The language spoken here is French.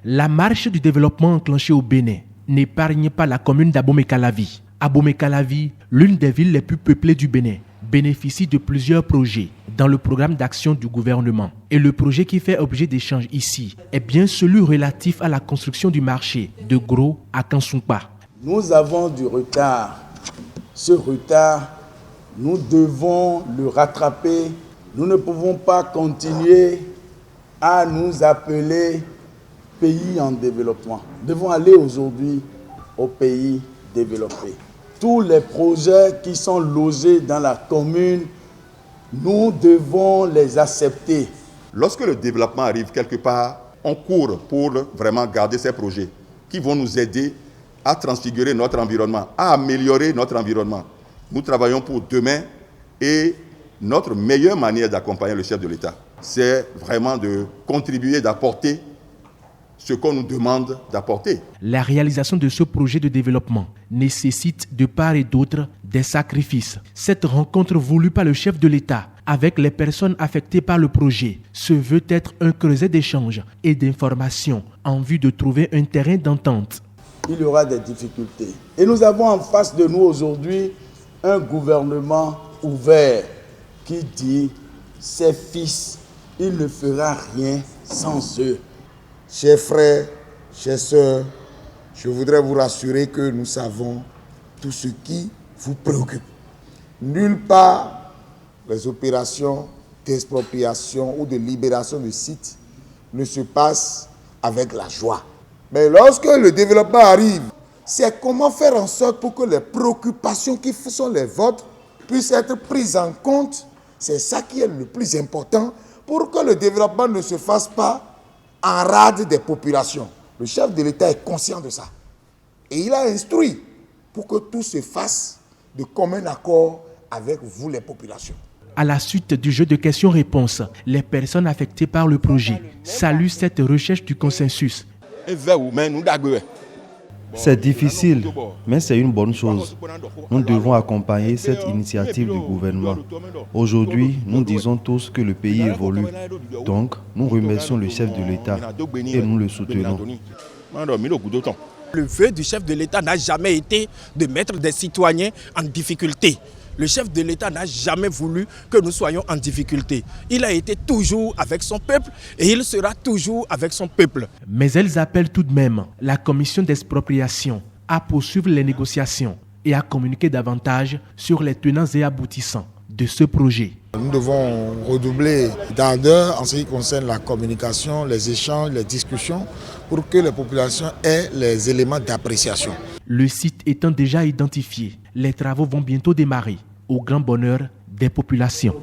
La marche du développement enclenchée au Bénin n'épargne pas la commune d'Abomey-Calavi. Abomey-Calavi, l'une des villes les plus peuplées du Bénin, bénéficie de plusieurs projets dans le programme d'action du gouvernement. Et le projet qui fait objet d'échange ici est bien celui relatif à la construction du marché de Gros à Kansoupa. Nous avons du retard. Ce retard, nous devons le rattraper. Nous ne pouvons pas continuer à nous appeler pays en développement. Nous devons aller aujourd'hui au pays développé. Tous les projets qui sont logés dans la commune, nous devons les accepter. Lorsque le développement arrive quelque part, on court pour vraiment garder ces projets qui vont nous aider à transfigurer notre environnement, à améliorer notre environnement. Nous travaillons pour demain et notre meilleure manière d'accompagner le chef de l'État, c'est vraiment de contribuer, d'apporter ce qu'on nous demande d'apporter. La réalisation de ce projet de développement nécessite de part et d'autre des sacrifices. Cette rencontre voulue par le chef de l'État avec les personnes affectées par le projet se veut être un creuset d'échanges et d'informations en vue de trouver un terrain d'entente. Il y aura des difficultés. Et nous avons en face de nous aujourd'hui un gouvernement ouvert qui dit « ses fils, il ne fera rien sans eux ». Chers frères, chères sœurs, je voudrais vous rassurer que nous savons tout ce qui vous préoccupe. Nulle part, les opérations d'expropriation ou de libération de sites ne se passent avec la joie. Mais lorsque le développement arrive, c'est comment faire en sorte pour que les préoccupations qui sont les vôtres puissent être prises en compte. C'est ça qui est le plus important pour que le développement ne se fasse pas en rade des populations. Le chef de l'État est conscient de ça. Et il a instruit pour que tout se fasse de commun accord avec vous, les populations. À la suite du jeu de questions-réponses, les personnes affectées par le projet saluent cette recherche du consensus. C'est difficile, mais c'est une bonne chose. Nous devons accompagner cette initiative du gouvernement. Aujourd'hui, nous disons tous que le pays évolue. Donc, nous remercions le chef de l'État et nous le soutenons. Le vœu du chef de l'État n'a jamais été de mettre des citoyens en difficulté. Le chef de l'État n'a jamais voulu que nous soyons en difficulté. Il a été toujours avec son peuple et il sera toujours avec son peuple. Mais elles appellent tout de même la commission d'expropriation à poursuivre les négociations et à communiquer davantage sur les tenants et aboutissants de ce projet. Nous devons redoubler d'ardeur en ce qui concerne la communication, les échanges, les discussions pour que les populations aient les éléments d'appréciation. Le site étant déjà identifié, les travaux vont bientôt démarrer au grand bonheur des populations.